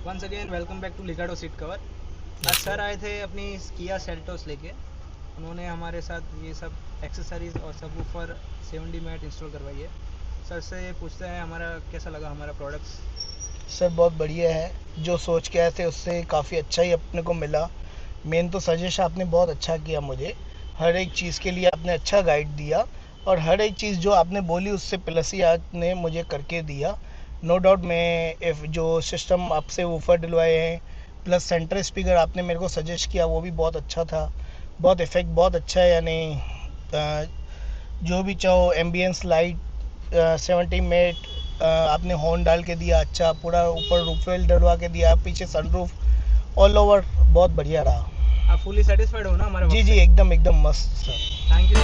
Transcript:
Once again welcome back to Legato seat cover. आज sir आए थे अपनी किया सेल्टोस लेके। उन्होंने हमारे साथ ये सब एक्सेसरीज और सबवूफर 70 मैट इंस्टॉल करवाई है। सर से पूछते हैं हमारा कैसा लगा हमारा प्रोडक्ट्स। सर बहुत बढ़िया है, जो सोच के आए थे उससे काफ़ी अच्छा ही अपने को मिला। मेन तो सजेस्ट आपने बहुत अच्छा किया, मुझे हर एक चीज़ के लिए आपने अच्छा गाइड दिया और हर एक चीज़ जो आपने बोली उससे प्लस ही आपने मुझे करके दिया। नो डाउट मैं जो सिस्टम आपसे वूफर डलवाए हैं प्लस सेंटर स्पीकर आपने मेरे को सजेस्ट किया वो भी बहुत अच्छा था, बहुत इफेक्ट बहुत अच्छा है। यानी जो भी चाहो एम्बियंस लाइट 70 मेट आपने हॉर्न डाल के दिया, अच्छा पूरा ऊपर रूफवेल डलवा के दिया, पीछे सनरूफ, ऑल ओवर बहुत बढ़िया रहा। आप फुली सेटिस्फाइड हो ना हमारे? जी जी एकदम एकदम मस्त सर। Thank you.